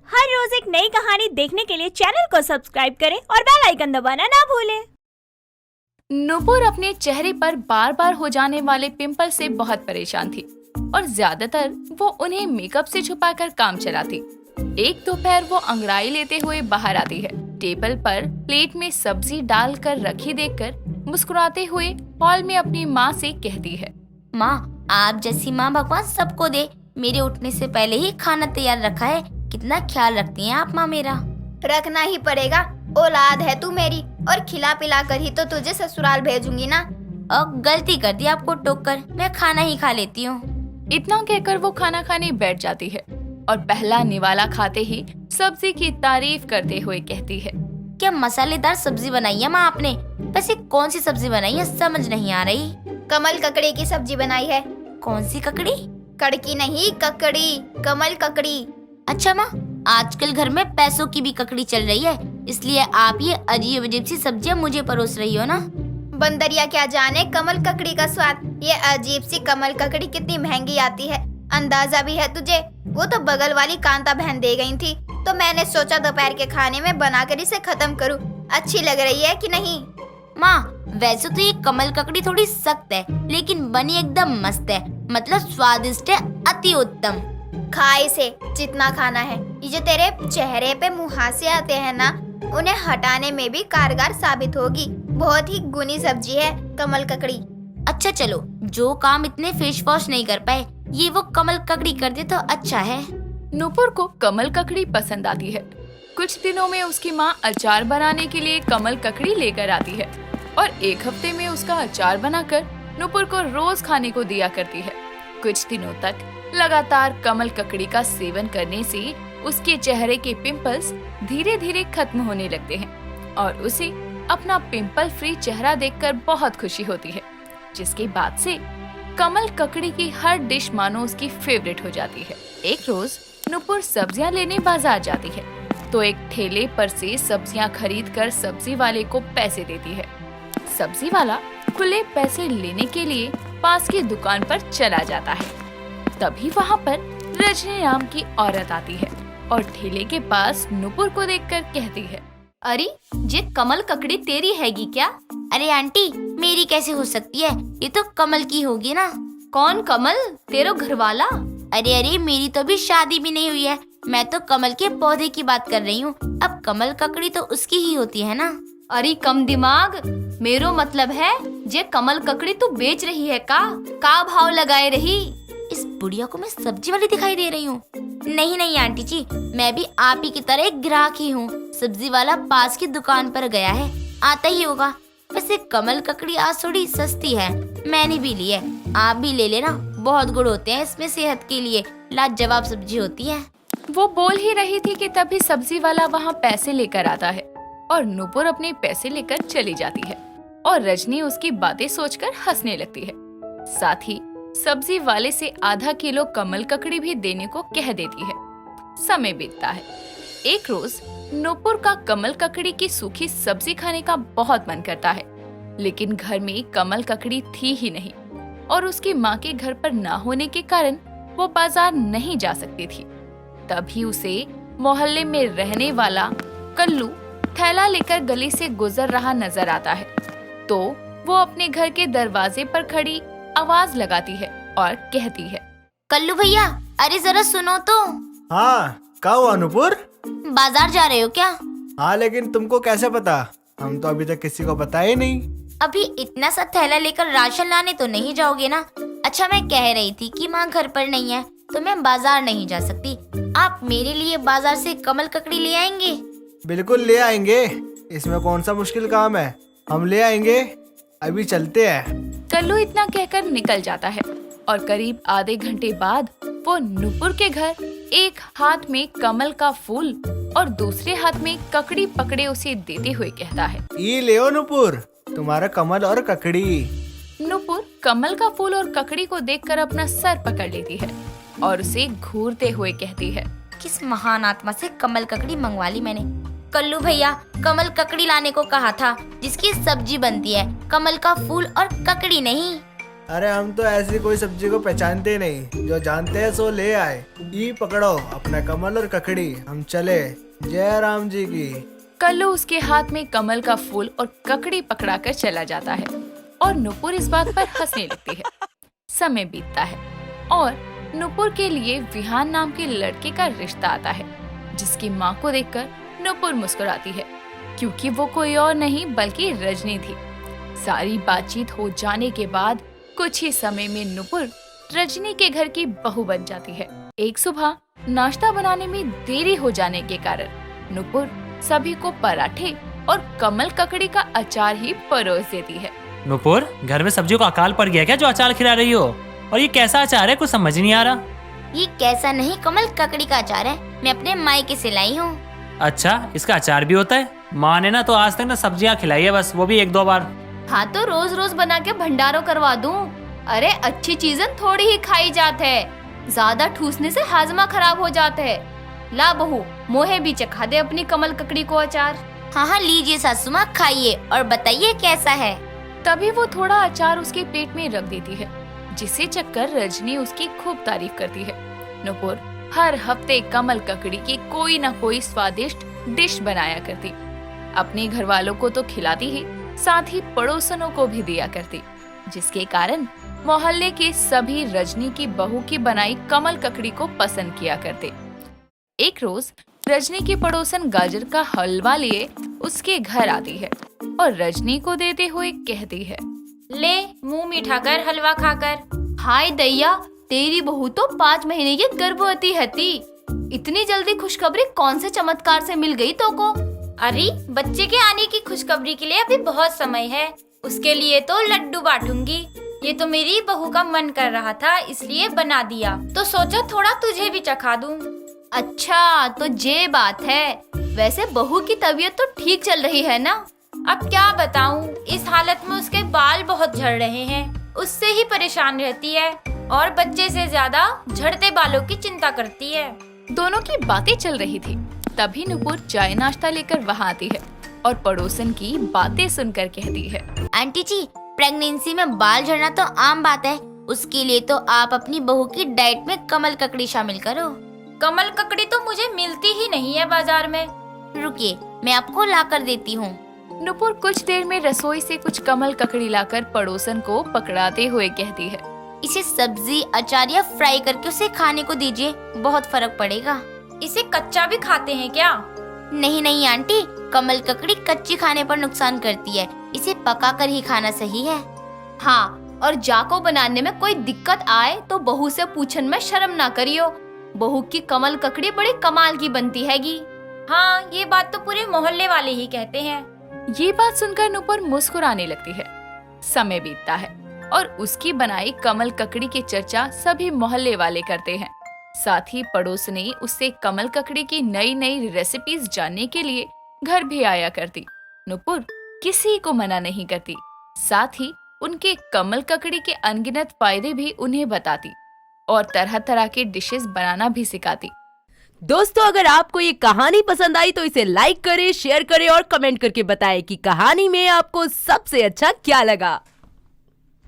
हर रोज एक नई कहानी देखने के लिए चैनल को सब्सक्राइब करें और बेल आइकन दबाना ना भूलें। नूपुर अपने चेहरे पर बार बार हो जाने वाले पिंपल से बहुत परेशान थी और ज्यादातर वो उन्हें मेकअप से छुपाकर काम चलाती। एक दोपहर वो अंगड़ाई लेते हुए बाहर आती है। टेबल पर प्लेट में सब्जी डालकर रखी देखकर मुस्कुराते हुए हॉल में अपनी माँ से कहती है, माँ, आप जैसी माँ भगवान सबको दे। मेरे उठने से पहले ही खाना तैयार रखा है। कितना ख्याल रखती हैं आप माँ मेरा। रखना ही पड़ेगा, औलाद है तू मेरी, और खिला पिला कर ही तो तुझे ससुराल भेजूंगी ना। और गलती कर दी आपको टोककर, मैं खाना ही खा लेती हूँ। इतना कहकर वो खाना खाने बैठ जाती है और पहला निवाला खाते ही सब्जी की तारीफ करते हुए कहती है, क्या मसालेदार सब्जी बनाई है माँ आपने। वैसे कौन सी सब्जी बनाई है समझ नहीं आ रही। कमल ककड़ी की सब्जी बनाई है। कौन सी ककड़ी? कड़की नहीं, ककड़ी, कमल ककड़ी। अच्छा माँ, आजकल घर में पैसों की भी ककड़ी चल रही है, इसलिए आप ये अजीब अजीब सी सब्जियाँ मुझे परोस रही हो ना। बंदरिया क्या जाने कमल ककड़ी का स्वाद। ये अजीब सी कमल ककड़ी कितनी महंगी आती है, अंदाजा भी है तुझे? वो तो बगल वाली कांता बहन दे गई थी, तो मैंने सोचा दोपहर के खाने में बनाकर इसे खत्म करूं। अच्छी लग रही है कि नहीं? माँ, वैसे तो ये कमल ककड़ी थोड़ी सख्त है, लेकिन बनी एकदम मस्त है। मतलब स्वादिष्ट है, अति उत्तम। खा इसे, जितना खाना है। ये जो तेरे चेहरे पे मुहासे आते हैं ना, उन्हें हटाने में भी कारगर साबित होगी। बहुत ही गुनी सब्जी है कमल ककड़ी। अच्छा चलो, जो काम इतने फेस वॉश नहीं कर पाए, ये वो कमल ककड़ी कर दे तो अच्छा है। नूपुर को कमल ककड़ी पसंद आती है। कुछ दिनों में उसकी माँ अचार बनाने के लिए कमल ककड़ी लेकर आती है और एक हफ्ते में उसका अचार बनाकर नूपुर को रोज खाने को दिया करती है। कुछ दिनों तक लगातार कमल ककड़ी का सेवन करने से उसके चेहरे के पिंपल्स धीरे धीरे खत्म होने लगते हैं और उसे अपना पिंपल फ्री चेहरा देखकर बहुत खुशी होती है, जिसके बाद से कमल ककड़ी की हर डिश मानो उसकी फेवरेट हो जाती है। एक रोज नूपुर सब्जियां लेने बाजार जाती है तो एक ठेले पर से सब्जियां खरीद कर सब्जी वाले को पैसे देती है। सब्जी वाला खुले पैसे लेने के लिए पास की दुकान पर चला जाता है। तभी वहाँ पर रजनी नाम की औरत आती है और ठेले के पास नूपुर को देखकर कहती है, अरे ये कमल ककड़ी तेरी हैगी क्या? अरे आंटी, मेरी कैसे हो सकती है? ये तो कमल की होगी ना। कौन कमल? तेरा घर वाला? अरे मेरी तो अभी शादी भी नहीं हुई है। मैं तो कमल के पौधे की बात कर रही हूँ। अब कमल ककड़ी तो उसकी ही होती है ना। अरे कम दिमाग, मेरो मतलब है जे कमल ककड़ी तू बेच रही है का भाव लगाए रही? इस बुढ़िया को मैं सब्जी वाली दिखाई दे रही हूँ? नहीं आंटी जी, मैं भी आप ही की तरह एक ग्राहक ही हूँ। सब्जी वाला पास की दुकान पर गया है, आता ही होगा। वैसे कमल ककड़ी आज थोड़ी सस्ती है, मैंने भी ली है। आप भी ले लेना, बहुत गुण होते हैं इसमें सेहत के लिए। लाजवाब सब्जी होती है। वो बोल ही रही थी कि तभी सब्जी वाला वहाँ पैसे लेकर आता है और नूपुर अपने पैसे लेकर चली जाती है और रजनी उसकी बातें सोचकर हंसने लगती है। साथ ही सब्जी वाले से आधा किलो कमल ककड़ी भी देने को कह देती है। समय बीतता है। एक रोज नूपुर का कमल ककड़ी की सूखी सब्जी खाने का बहुत मन करता है, लेकिन घर में कमल ककड़ी थी ही नहीं और उसकी माँ के घर पर ना होने के कारण वो बाजार नहीं जा सकती थी। तभी उसे मोहल्ले में रहने वाला कल्लू थैला लेकर गली से गुजर रहा नजर आता है, तो वो अपने घर के दरवाजे पर खड़ी आवाज लगाती है और कहती है, कल्लू भैया, अरे जरा सुनो तो। हाँ, क्या हुआ नूपुर? बाजार जा रहे हो क्या? हाँ, लेकिन तुमको कैसे पता? हम तो अभी तक किसी को बताया ही नहीं। अभी इतना सा थैला लेकर राशन लाने तो नहीं जाओगे ना? अच्छा, मैं कह रही थी कि माँ घर पर नहीं है तो मैं बाजार नहीं जा सकती। आप मेरे लिए बाजार से कमल ककड़ी ले आएंगे? बिल्कुल ले आएंगे, इसमें कौन सा मुश्किल काम है। हम ले आएंगे, अभी चलते हैं। कल्लू इतना कहकर निकल जाता है और करीब आधे घंटे बाद वो नूपुर के घर एक हाथ में कमल का फूल और दूसरे हाथ में ककड़ी पकड़े उसे देते हुए कहता है, ये ले नूपुर, तुम्हारा कमल और ककड़ी। नूपुर कमल का फूल और ककड़ी को देखकर अपना सर पकड़ लेती है और उसे घूरते हुए कहती है, किस महान आत्मा से कमल ककड़ी मंगवा ली मैंने। कल्लू भैया, कमल ककड़ी लाने को कहा था जिसकी सब्जी बनती है, कमल का फूल और ककड़ी नहीं। अरे हम तो ऐसी कोई सब्जी को पहचानते नहीं, जो जानते हैं सो ले आए। ई पकड़ो अपना कमल और ककड़ी, हम चले। जय राम जी की। कल्लू उसके हाथ में कमल का फूल और ककड़ी पकड़ाकर चला जाता है और नुपुर इस बात पर हंसने लगती है। समय बीतता है और नुपुर के लिए विहान नाम के लड़के का रिश्ता आता है, जिसकी माँ को देखकर नुपुर मुस्कुराती है, क्योंकि वो कोई और नहीं बल्कि रजनी थी। सारी बातचीत हो जाने के बाद कुछ ही समय में नुपुर रजनी के घर की बहू बन जाती है। एक सुबह नाश्ता बनाने में देरी हो जाने के कारण नुपुर सभी को पराठे और कमल ककड़ी का अचार ही परोस देती है। नुपुर, घर में सब्जियों का अकाल पड़ गया क्या जो अचार खिला रही हो? और ये कैसा अचार है, कुछ समझ नहीं आ रहा। ये कैसा नहीं कमल ककड़ी का अचार है, मैं अपने मायके से लाई हूँ। अच्छा, इसका अचार भी होता है? माँ ने ना तो आज तक ना सब्जियाँ खिलाई है, बस वो भी 1-2 बार। हाँ तो रोज रोज बना के भंडारों करवा दूं। अरे अच्छी चीजें थोड़ी ही खाई जात है, ज्यादा ठूसने से हाजमा खराब हो जाता है। ला बहू, मोहे भी चखा दे अपनी कमल ककड़ी को अचार। हाँ हाँ लीजिए सासू माँ, खाइए और बताइए कैसा है। तभी वो थोड़ा अचार उसके पेट में रख देती है, जिसे चखकर रजनी उसकी खूब तारीफ करती है। नुपुर हर हफ्ते कमल ककड़ी की कोई न कोई स्वादिष्ट डिश बनाया करती। अपने घर वालों को तो खिलाती ही, साथ ही पड़ोसनों को भी दिया करती, जिसके कारण मोहल्ले के सभी रजनी की बहू की बनाई कमल ककड़ी को पसंद किया करते। एक रोज रजनी की पड़ोसन गाजर का हलवा लिए उसके घर आती है और रजनी को देते हुए कहती है, ले मुंह मीठा कर हलवा खाकर। हाय दैया, तेरी बहू तो 5 महीने की गर्भवती हती। इतनी जल्दी खुशखबरी कौन से चमत्कार से मिल गई तो को? अरे बच्चे के आने की खुशखबरी के लिए अभी बहुत समय है, उसके लिए तो लड्डू बांटूंगी। ये तो मेरी बहू का मन कर रहा था इसलिए बना दिया, तो सोचा थोड़ा तुझे भी चखा दूं। अच्छा तो ये बात है। वैसे बहू की तबीयत तो ठीक चल रही है ना? अब क्या बताऊं, इस हालत में उसके बाल बहुत झड़ रहे हैं, उससे ही परेशान रहती है और बच्चे से ज्यादा झड़ते बालों की चिंता करती है। दोनों की बातें चल रही थी, तभी नुपुर चाय नाश्ता लेकर वहाँ आती है और पड़ोसन की बातें सुनकर कहती है, आंटी जी, प्रेगनेंसी में बाल झड़ना तो आम बात है, उसके लिए तो आप अपनी बहू की डाइट में कमल ककड़ी शामिल करो। कमल ककड़ी तो मुझे मिलती ही नहीं है बाजार में। रुकिए, मैं आपको ला कर देती हूँ। नुपुर कुछ देर में रसोई से कुछ कमल ककड़ी लाकर पड़ोसन को पकड़ाते हुए कहती है, इसे सब्जी, अचार या फ्राई करके उसे खाने को दीजिए, बहुत फर्क पड़ेगा। इसे कच्चा भी खाते हैं क्या? नहीं नहीं आंटी, कमल ककड़ी कच्ची खाने पर नुकसान करती है, इसे पका कर ही खाना सही है। हाँ, और जाको बनाने में कोई दिक्कत आए तो बहू से पूछन में शर्म ना करियो। बहू की कमल ककड़ी बड़ी कमाल की बनती हैगी। हाँ, ये बात तो पूरे मोहल्ले वाले ही कहते हैं। ये बात सुनकर नुपुर मुस्कुराने लगती है। समय बीतता है और उसकी बनाई कमल ककड़ी की चर्चा सभी मोहल्ले वाले करते हैं। साथ ही पड़ोस ने उससे कमल ककड़ी की नई नई रेसिपीज जानने के लिए घर भी आया करती। नुपुर किसी को मना नहीं करती, साथ ही उनके कमल ककड़ी के अनगिनत फायदे भी उन्हें बताती और तरह तरह के डिशेस बनाना भी सिखाती। दोस्तों, अगर आपको ये कहानी पसंद आई तो इसे लाइक करें, शेयर करें और कमेंट करके बताएं कि कहानी में आपको सबसे अच्छा क्या लगा।